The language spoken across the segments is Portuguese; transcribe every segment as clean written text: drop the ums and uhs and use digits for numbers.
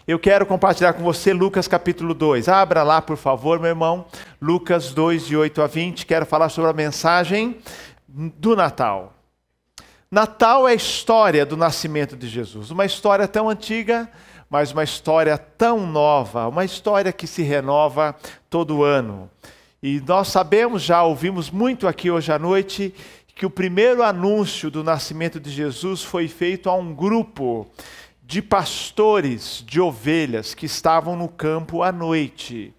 Eu quero compartilhar com você Lucas capítulo 2. Abra lá, por favor, meu irmão. Lucas 2, de 8 a 20. Quero falar sobre a mensagem do Natal. Natal é a história do nascimento de Jesus. Uma história tão antiga, mas uma história tão nova. Uma história que se renova todo ano. E nós sabemos, já ouvimos muito aqui hoje à noite, que o primeiro anúncio do nascimento de Jesus foi feito a um grupo de pastores de ovelhas que estavam no campo à noite.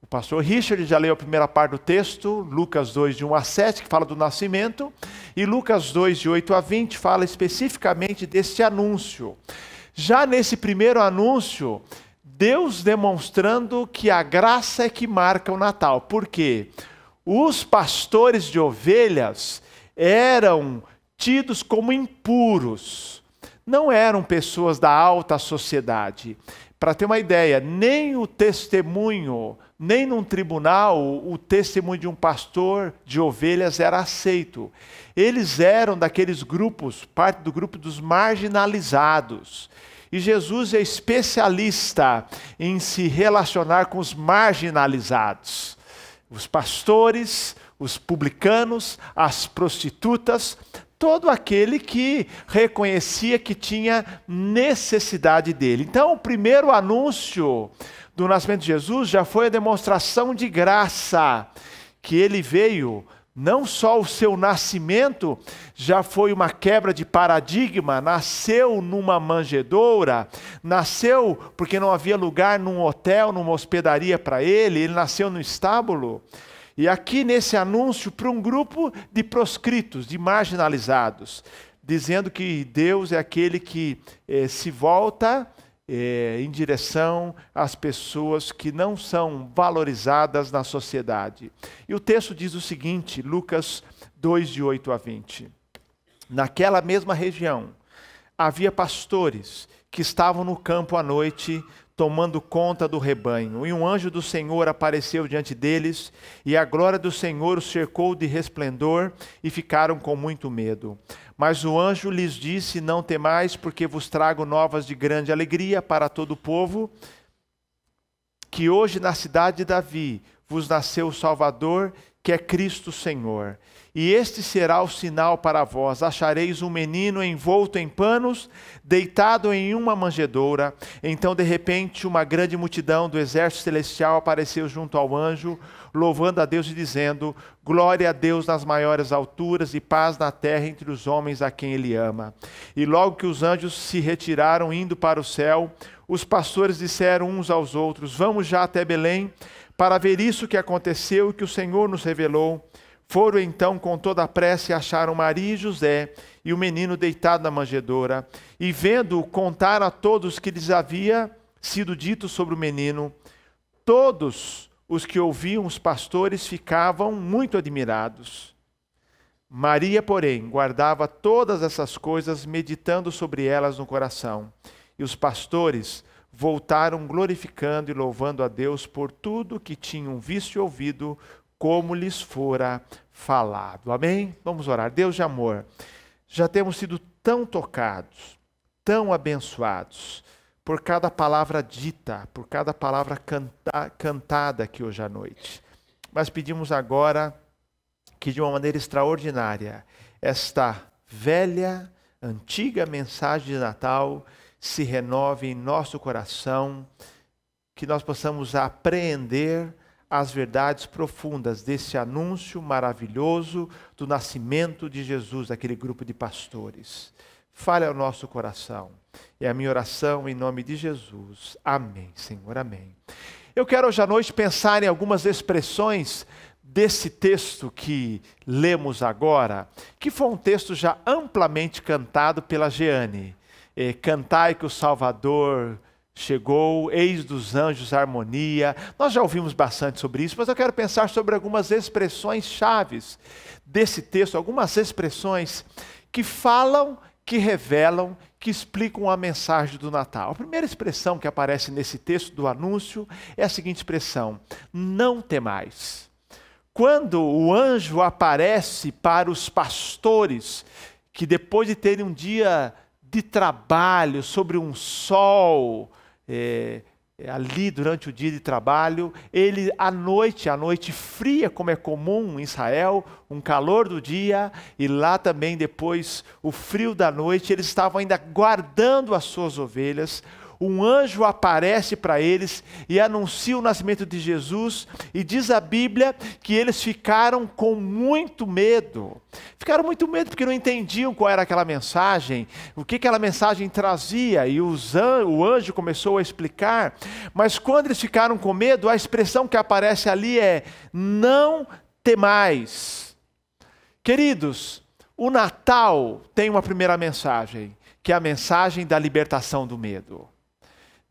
O pastor Richard já leu a primeira parte do texto, Lucas 2, de 1 a 7, que fala do nascimento, e Lucas 2, de 8 a 20, fala especificamente deste anúncio. Já nesse primeiro anúncio, Deus demonstrando que a graça é que marca o Natal. Por quê? Os pastores de ovelhas eram tidos como impuros. Não eram pessoas da alta sociedade. Para ter uma ideia, nem o testemunho, nem num tribunal, o testemunho de um pastor de ovelhas era aceito. Eles eram daqueles grupos, parte do grupo dos marginalizados. E Jesus é especialista em se relacionar com os marginalizados. Os pastores, os publicanos, as prostitutas, todo aquele que reconhecia que tinha necessidade dele. Então, o primeiro anúncio do nascimento de Jesus já foi a demonstração de graça, que ele veio, não só o seu nascimento já foi uma quebra de paradigma, nasceu numa manjedoura, nasceu porque não havia lugar num hotel, numa hospedaria para ele nasceu no estábulo. E aqui nesse anúncio para um grupo de proscritos, de marginalizados, dizendo que Deus é aquele que se volta em direção às pessoas que não são valorizadas na sociedade. E o texto diz o seguinte, Lucas 2, de 8 a 20. Naquela mesma região havia pastores que estavam no campo à noite, tomando conta do rebanho. E um anjo do Senhor apareceu diante deles, e a glória do Senhor os cercou de resplendor, e ficaram com muito medo. Mas o anjo lhes disse, não temais, porque vos trago novas de grande alegria para todo o povo, que hoje na cidade de Davi vos nasceu o Salvador, que é Cristo Senhor. E este será o sinal para vós: achareis um menino envolto em panos, deitado em uma manjedoura. Então, de repente, uma grande multidão do exército celestial apareceu junto ao anjo, louvando a Deus e dizendo: glória a Deus nas maiores alturas e paz na terra entre os homens a quem Ele ama. E logo que os anjos se retiraram indo para o céu, os pastores disseram uns aos outros: vamos já até Belém para ver isso que aconteceu e que o Senhor nos revelou. Foram então com toda a pressa e acharam Maria e José e o menino deitado na manjedoura. E vendo-o, contaram a todos que lhes havia sido dito sobre o menino. Todos os que ouviam os pastores ficavam muito admirados. Maria, porém, guardava todas essas coisas, meditando sobre elas no coração. E os pastores voltaram glorificando e louvando a Deus por tudo que tinham visto e ouvido, como lhes fora falado. Amém? Vamos orar. Deus de amor, já temos sido tão tocados, tão abençoados, por cada palavra dita, por cada palavra cantada aqui hoje à noite. Mas pedimos agora que de uma maneira extraordinária, esta velha, antiga mensagem de Natal se renove em nosso coração, que nós possamos apreender as verdades profundas desse anúncio maravilhoso do nascimento de Jesus, aquele grupo de pastores. Fale ao nosso coração. É a minha oração em nome de Jesus. Amém, Senhor, amém. Eu quero hoje à noite pensar em algumas expressões desse texto que lemos agora, que foi um texto já amplamente cantado pela Jeane. Cantai que o Salvador chegou, eis dos anjos a harmonia. Nós já ouvimos bastante sobre isso, mas eu quero pensar sobre algumas expressões chaves desse texto, algumas expressões que falam, que revelam, que explicam a mensagem do Natal. A primeira expressão que aparece nesse texto do anúncio é a seguinte expressão: não temais. Quando o anjo aparece para os pastores, que depois de terem um dia de trabalho, sobre um sol ali durante o dia de trabalho, ele à noite fria, como é comum em Israel, um calor do dia, e lá também depois o frio da noite, eles estavam ainda guardando as suas ovelhas. Um anjo aparece para eles e anuncia o nascimento de Jesus, e diz a Bíblia que eles ficaram com muito medo. Ficaram muito medo porque não entendiam qual era aquela mensagem, o que aquela mensagem trazia, e o anjo começou a explicar. Mas quando eles ficaram com medo, a expressão que aparece ali é: não temais. Queridos, o Natal tem uma primeira mensagem, que é a mensagem da libertação do medo.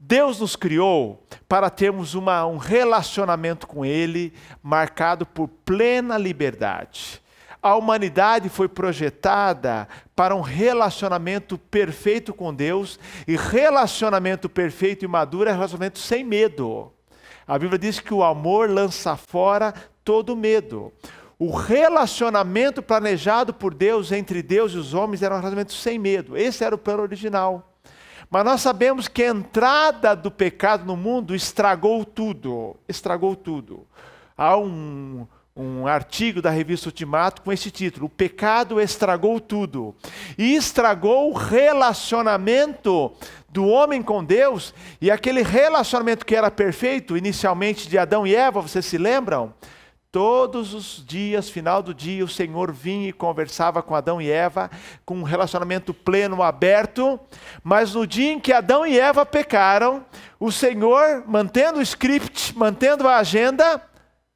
Deus nos criou para termos um relacionamento com Ele marcado por plena liberdade. A humanidade foi projetada para um relacionamento perfeito com Deus, e relacionamento perfeito e maduro é relacionamento sem medo. A Bíblia diz que o amor lança fora todo medo. O relacionamento planejado por Deus entre Deus e os homens era um relacionamento sem medo. Esse era o plano original. Mas nós sabemos que a entrada do pecado no mundo estragou tudo. Estragou tudo. Há um artigo da revista Ultimato com esse título: O pecado estragou tudo. E estragou o relacionamento do homem com Deus. E aquele relacionamento que era perfeito, inicialmente de Adão e Eva, vocês se lembram? Todos os dias, final do dia, o Senhor vinha e conversava com Adão e Eva, com um relacionamento pleno, aberto. Mas no dia em que Adão e Eva pecaram, o Senhor, mantendo o script, mantendo a agenda,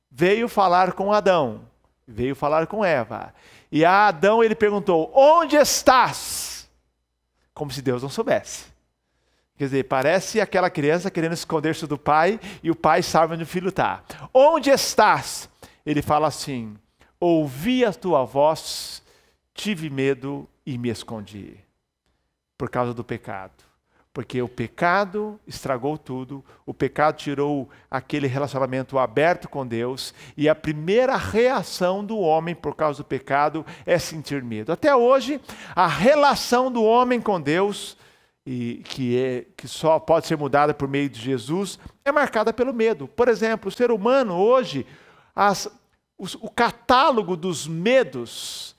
veio falar com Adão, veio falar com Eva. E a Adão ele perguntou: onde estás? Como se Deus não soubesse. Quer dizer, parece aquela criança querendo esconder-se do pai, e o pai sabe onde o filho está. Onde estás? Ele fala assim: ouvi a tua voz, tive medo e me escondi. Por causa do pecado. Porque o pecado estragou tudo, o pecado tirou aquele relacionamento aberto com Deus, e a primeira reação do homem por causa do pecado é sentir medo. Até hoje, a relação do homem com Deus, que só pode ser mudada por meio de Jesus, é marcada pelo medo. Por exemplo, o ser humano hoje, o catálogo dos medos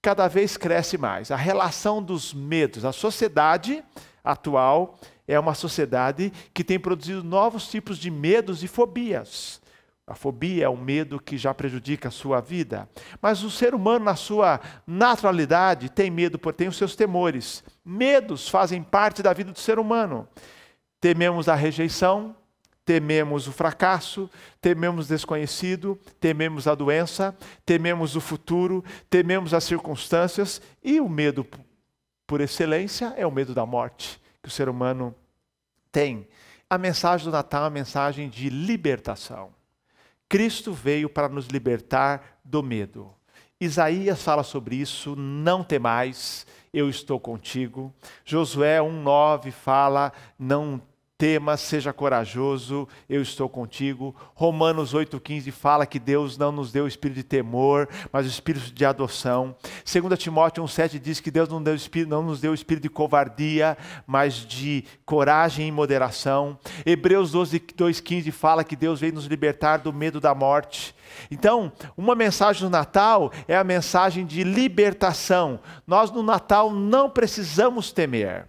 cada vez cresce mais. A relação dos medos, a sociedade atual é uma sociedade que tem produzido novos tipos de medos e fobias. A fobia é um medo que já prejudica a sua vida. Mas o ser humano, na sua naturalidade, tem medo, porque tem os seus temores. Medos fazem parte da vida do ser humano. Tememos a rejeição, tememos o fracasso, tememos o desconhecido, tememos a doença, tememos o futuro, tememos as circunstâncias, e o medo, por excelência, é o medo da morte que o ser humano tem. A mensagem do Natal é uma mensagem de libertação. Cristo veio para nos libertar do medo. Isaías fala sobre isso: não temais, eu estou contigo. Josué 1,9 fala: não temas, seja corajoso, eu estou contigo. Romanos 8,15 fala que Deus não nos deu o espírito de temor, mas o espírito de adoção. 2 Timóteo 1,7 diz que Deus não nos deu o espírito de covardia, mas de coragem e moderação. Hebreus 2,15 fala que Deus veio nos libertar do medo da morte. Então, uma mensagem do Natal é a mensagem de libertação. Nós no Natal não precisamos temer.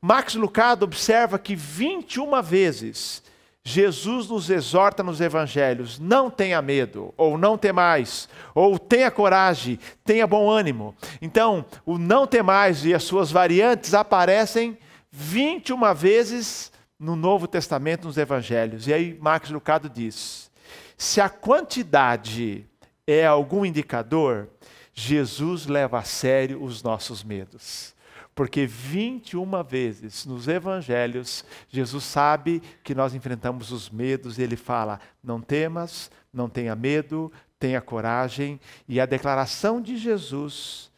Max Lucado observa que 21 vezes Jesus nos exorta nos evangelhos: não tenha medo, ou não temais, ou tenha coragem, tenha bom ânimo. Então, o não temais e as suas variantes aparecem 21 vezes no Novo Testamento, nos evangelhos. E aí Max Lucado diz: se a quantidade é algum indicador, Jesus leva a sério os nossos medos. Porque 21 vezes nos evangelhos, Jesus sabe que nós enfrentamos os medos, e ele fala: não temas, não tenha medo, tenha coragem. E a declaração de Jesus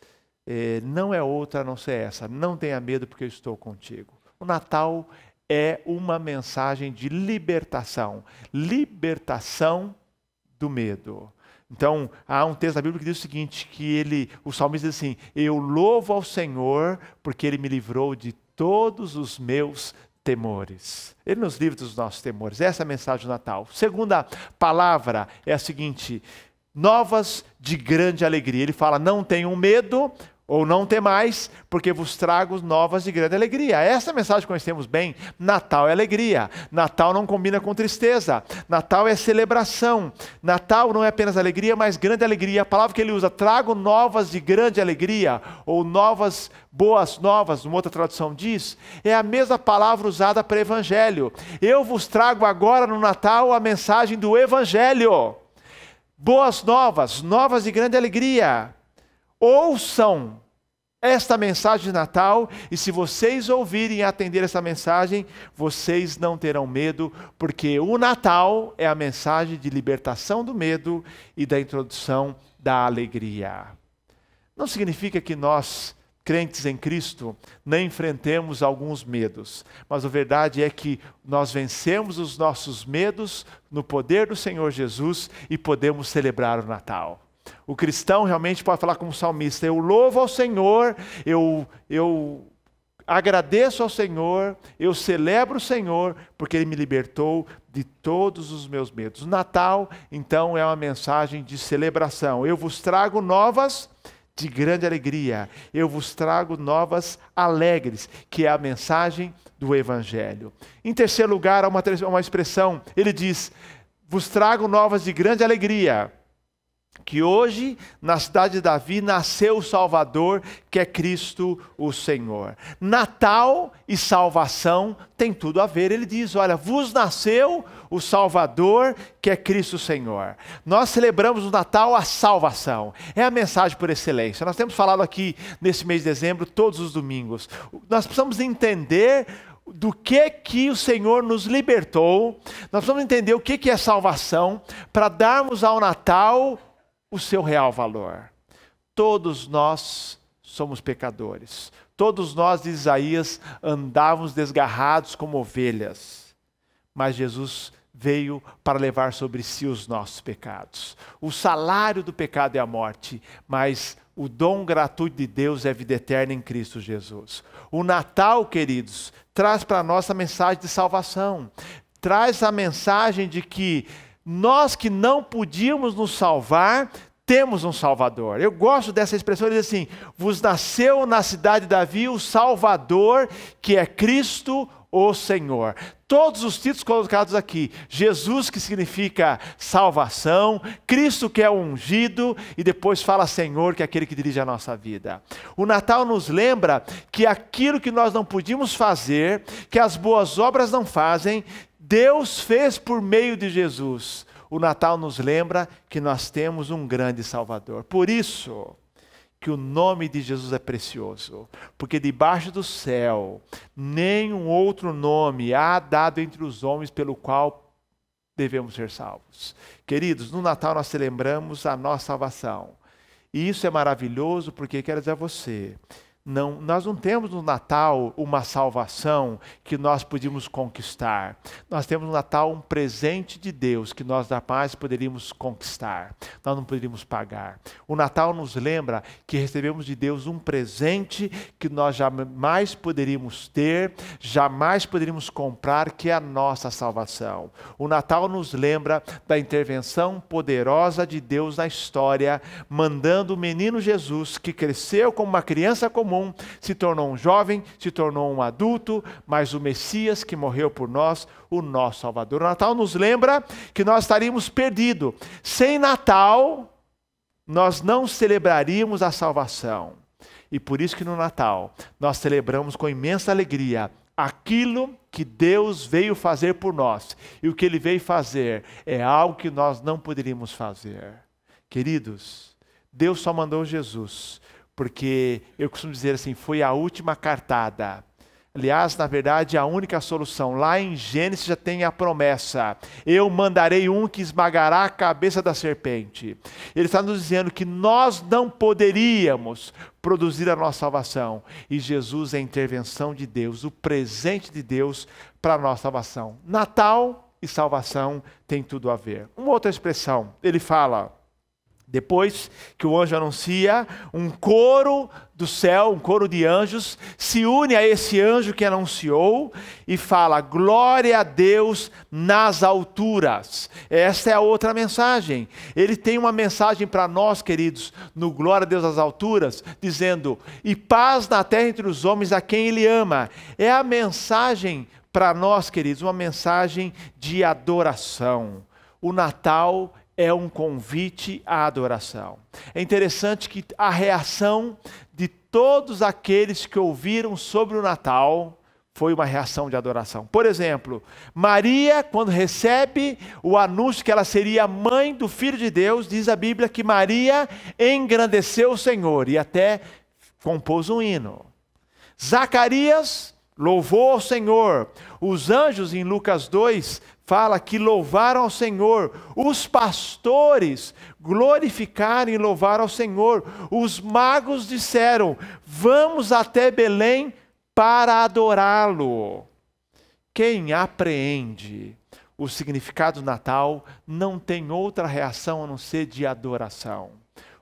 não é outra a não ser essa: não tenha medo, porque eu estou contigo. O Natal é uma mensagem de libertação, libertação do medo. Então, há um texto da Bíblia que diz o seguinte, que o salmista diz assim: eu louvo ao Senhor porque Ele me livrou de todos os meus temores. Ele nos livra dos nossos temores. Essa é a mensagem do Natal. Segunda palavra é a seguinte: novas de grande alegria. Ele fala: não tenham medo, ou não temais, porque vos trago novas de grande alegria. Essa é a mensagem que conhecemos bem. Natal é alegria. Natal não combina com tristeza. Natal é celebração. Natal não é apenas alegria, mas grande alegria. A palavra que ele usa, trago novas de grande alegria, ou novas, boas novas, uma outra tradução diz, é a mesma palavra usada para evangelho. Eu vos trago agora no Natal a mensagem do evangelho. Boas novas, novas de grande alegria. Ouçam esta mensagem de Natal, e se vocês ouvirem e atender essa mensagem, vocês não terão medo, porque o Natal é a mensagem de libertação do medo e da introdução da alegria. Não significa que nós, crentes em Cristo, não enfrentemos alguns medos, mas a verdade é que nós vencemos os nossos medos no poder do Senhor Jesus e podemos celebrar o Natal. O cristão realmente pode falar como salmista: eu louvo ao Senhor, eu agradeço ao Senhor, eu celebro o Senhor, porque Ele me libertou de todos os meus medos. O Natal, então, é uma mensagem de celebração. Eu vos trago novas de grande alegria, eu vos trago novas alegres, que é a mensagem do Evangelho. Em terceiro lugar, há uma expressão, ele diz: vos trago novas de grande alegria, que hoje, na cidade de Davi, nasceu o Salvador, que é Cristo o Senhor. Natal e salvação tem tudo a ver. Ele diz: olha, vos nasceu o Salvador, que é Cristo o Senhor. Nós celebramos no Natal a salvação. É a mensagem por excelência. Nós temos falado aqui, nesse mês de dezembro, todos os domingos. Nós precisamos entender do que o Senhor nos libertou. Nós precisamos entender o que é salvação, para darmos ao Natal o seu real valor. Todos nós somos pecadores. Todos nós, diz Isaías, andávamos desgarrados como ovelhas. Mas Jesus veio para levar sobre si os nossos pecados. O salário do pecado é a morte, mas o dom gratuito de Deus é a vida eterna em Cristo Jesus. O Natal, queridos, traz para nós a mensagem de salvação. Traz a mensagem de que nós que não podíamos nos salvar, temos um Salvador. Eu gosto dessa expressão, ele diz assim: vos nasceu na cidade de Davi o Salvador, que é Cristo o Senhor. Todos os títulos colocados aqui: Jesus, que significa salvação, Cristo, que é o ungido, e depois fala Senhor, que é aquele que dirige a nossa vida. O Natal nos lembra que aquilo que nós não podíamos fazer, que as boas obras não fazem, Deus fez por meio de Jesus. O Natal nos lembra que nós temos um grande Salvador. Por isso que o nome de Jesus é precioso, porque debaixo do céu nenhum outro nome há dado entre os homens pelo qual devemos ser salvos. Queridos, no Natal nós celebramos a nossa salvação. E isso é maravilhoso, porque quero dizer a você, nós não temos no Natal uma salvação que nós podíamos conquistar. Nós temos no Natal um presente de Deus que nós jamais poderíamos conquistar. Nós não poderíamos pagar. O Natal nos lembra que recebemos de Deus um presente que nós jamais poderíamos ter, jamais poderíamos comprar, que é a nossa salvação. O Natal nos lembra da intervenção poderosa de Deus na história, mandando o menino Jesus, que cresceu como uma criança comum, se tornou um jovem, se tornou um adulto, mas o Messias que morreu por nós, o nosso Salvador. O Natal nos lembra que nós estaríamos perdidos. Sem Natal, nós não celebraríamos a salvação. E por isso que no Natal, nós celebramos com imensa alegria aquilo que Deus veio fazer por nós. E o que Ele veio fazer é algo que nós não poderíamos fazer. Queridos, Deus só mandou Jesus, porque eu costumo dizer assim, foi a última cartada. Aliás, na verdade, a única solução. Lá em Gênesis já tem a promessa: eu mandarei um que esmagará a cabeça da serpente. Ele está nos dizendo que nós não poderíamos produzir a nossa salvação. E Jesus é a intervenção de Deus, o presente de Deus para a nossa salvação. Natal e salvação tem tudo a ver. Uma outra expressão, ele fala: Depois que o anjo anuncia, um coro do céu, um coro de anjos, se une a esse anjo que anunciou e fala: glória a Deus nas alturas. Esta é a outra mensagem. Ele tem uma mensagem para nós, queridos, no glória a Deus nas alturas, dizendo: e paz na terra entre os homens a quem Ele ama. É a mensagem para nós, queridos, uma mensagem de adoração. O Natal é um convite à adoração. É interessante que a reação de todos aqueles que ouviram sobre o Natal foi uma reação de adoração. Por exemplo, Maria, quando recebe o anúncio que ela seria mãe do Filho de Deus, diz a Bíblia que Maria engrandeceu o Senhor e até compôs um hino. Zacarias louvou ao Senhor. Os anjos em Lucas 2 fala que louvaram ao Senhor. Os pastores glorificaram e louvaram ao Senhor. Os magos disseram: vamos até Belém para adorá-lo. Quem apreende o significado do Natal não tem outra reação a não ser de adoração.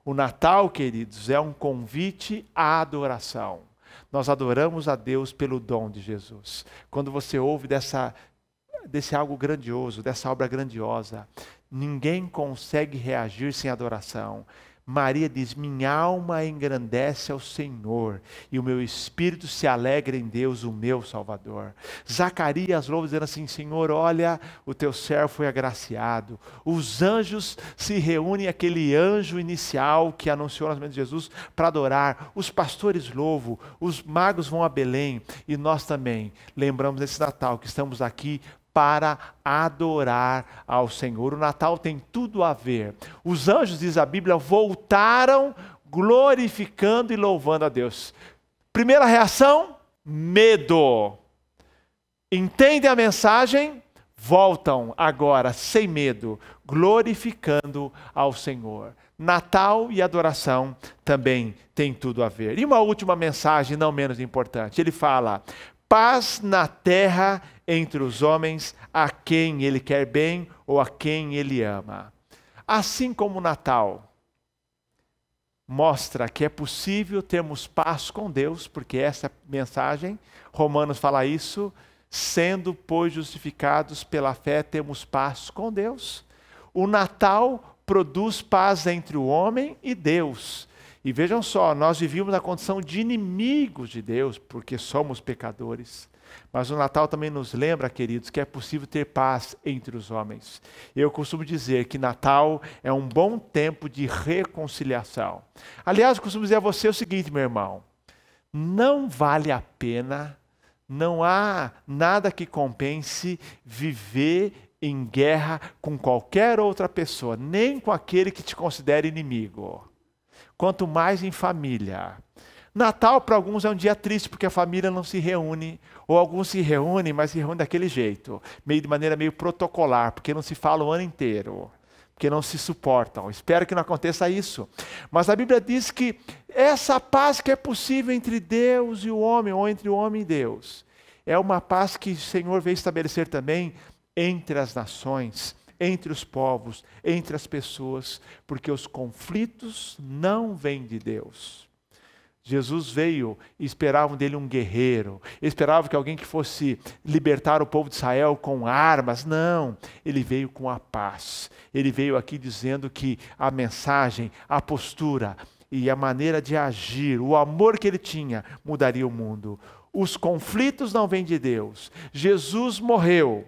O Natal, queridos, é um convite à adoração. Nós adoramos a Deus pelo dom de Jesus. Quando você ouve desse algo grandioso, dessa obra grandiosa, ninguém consegue reagir sem adoração. Maria diz: minha alma engrandece ao Senhor, e o meu espírito se alegra em Deus, o meu Salvador. Zacarias louva dizendo assim: Senhor, olha, o teu servo foi agraciado. Os anjos se reúnem, aquele anjo inicial que anunciou o nascimento de Jesus, para adorar. Os pastores louvam, os magos vão a Belém, e nós também lembramos nesse Natal que estamos aqui para adorar ao Senhor. O Natal tem tudo a ver. Os anjos, diz a Bíblia, voltaram glorificando e louvando a Deus. Primeira reação: medo. Entendem a mensagem? Voltam agora sem medo, glorificando ao Senhor. Natal e adoração também tem tudo a ver. E uma última mensagem, não menos importante. Ele fala: paz na terra entre os homens a quem Ele quer bem ou a quem Ele ama. Assim como o Natal mostra que é possível termos paz com Deus, porque essa é a mensagem, Romanos fala isso, sendo, pois, justificados pela fé, temos paz com Deus. O Natal produz paz entre o homem e Deus. E vejam só, nós vivíamos na condição de inimigos de Deus, porque somos pecadores. Mas o Natal também nos lembra, queridos, que é possível ter paz entre os homens. Eu costumo dizer que Natal é um bom tempo de reconciliação. Aliás, eu costumo dizer a você o seguinte, meu irmão: não vale a pena, não há nada que compense viver em guerra com qualquer outra pessoa, nem com aquele que te considera inimigo. Quanto mais em família. Natal para alguns é um dia triste porque a família não se reúne, ou alguns se reúnem, mas se reúnem daquele jeito, de maneira meio protocolar, porque não se fala o ano inteiro, porque não se suportam. Espero que não aconteça isso. Mas a Bíblia diz que essa paz que é possível entre Deus e o homem, ou entre o homem e Deus, é uma paz que o Senhor veio estabelecer também entre as nações, entre os povos, entre as pessoas, porque os conflitos não vêm de Deus. Jesus veio e esperavam dele um guerreiro, esperavam que alguém que fosse libertar o povo de Israel com armas. Não, ele veio com a paz. Ele veio aqui dizendo que a mensagem, a postura e a maneira de agir, o amor que ele tinha, mudaria o mundo. Os conflitos não vêm de Deus. Jesus morreu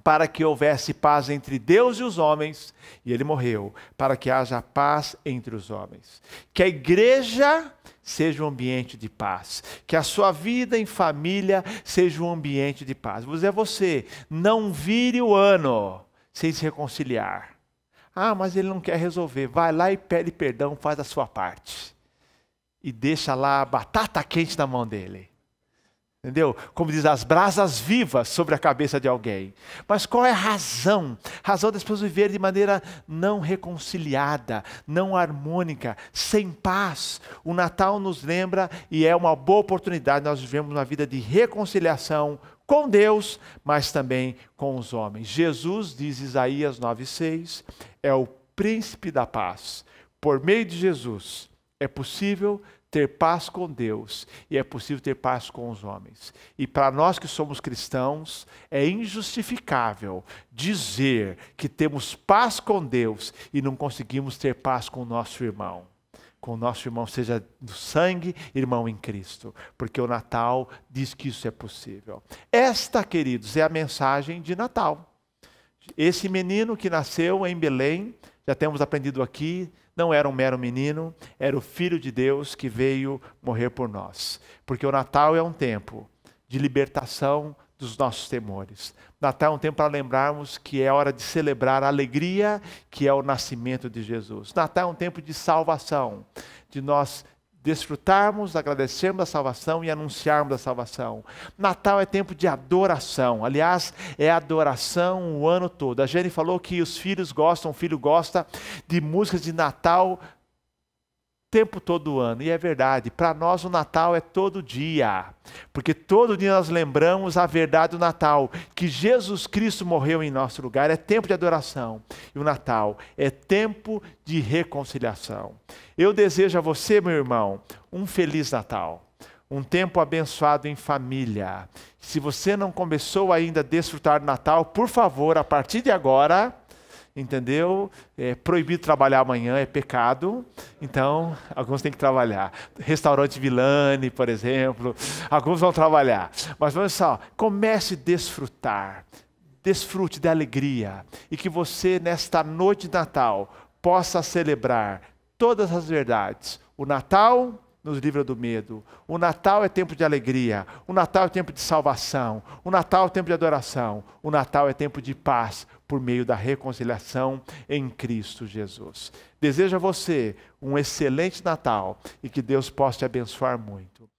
para que houvesse paz entre Deus e os homens, e ele morreu para que haja paz entre os homens. Que a igreja seja um ambiente de paz, que a sua vida em família seja um ambiente de paz. Vou dizer a você, não vire o ano sem se reconciliar. Ah, mas ele não quer resolver. Vai lá e pede perdão, faz a sua parte. E deixa lá a batata quente na mão dele. Entendeu? Como diz, as brasas vivas sobre a cabeça de alguém. Mas qual é a razão? A razão das pessoas viverem de maneira não reconciliada, não harmônica, sem paz. O Natal nos lembra e é uma boa oportunidade. Nós vivemos uma vida de reconciliação com Deus, mas também com os homens. Jesus, diz Isaías 9,6, é o príncipe da paz. por meio de Jesus, é possível ter paz com Deus e é possível ter paz com os homens. E para nós que somos cristãos, é injustificável dizer que temos paz com Deus e não conseguimos ter paz com o nosso irmão. Com o nosso irmão, seja do sangue, irmão em Cristo. Porque o Natal diz que isso é possível. Esta, queridos, é a mensagem de Natal. Esse menino que nasceu em Belém, já temos aprendido aqui, não era um mero menino, era o Filho de Deus que veio morrer por nós. Porque o Natal é um tempo de libertação dos nossos temores. Natal é um tempo para lembrarmos que é hora de celebrar a alegria que é o nascimento de Jesus. Natal é um tempo de salvação, de nós desfrutarmos, agradecermos a salvação e anunciarmos a salvação. Natal é tempo de adoração. Aliás, é adoração o ano todo. A Jenny falou que os filhos gostam, o filho gosta de músicas de Natal o tempo todo o ano. E é verdade, para nós o Natal é todo dia. Porque todo dia nós lembramos a verdade do Natal, que Jesus Cristo morreu em nosso lugar. É tempo de adoração. E o Natal é tempo de reconciliação. Eu desejo a você, meu irmão, um Feliz Natal. Um tempo abençoado em família. Se você não começou ainda a desfrutar do Natal, por favor, a partir de agora, entendeu? É proibido trabalhar amanhã, é pecado. Então, alguns têm que trabalhar. Restaurante Villani, por exemplo. Alguns vão trabalhar. Mas vamos só, comece a desfrutar. Desfrute da alegria. E que você, nesta noite de Natal, possa celebrar todas as verdades. O Natal nos livra do medo. O Natal é tempo de alegria. O Natal é tempo de salvação. O Natal é tempo de adoração. O Natal é tempo de paz por meio da reconciliação em Cristo Jesus. Desejo a você um excelente Natal e que Deus possa te abençoar muito.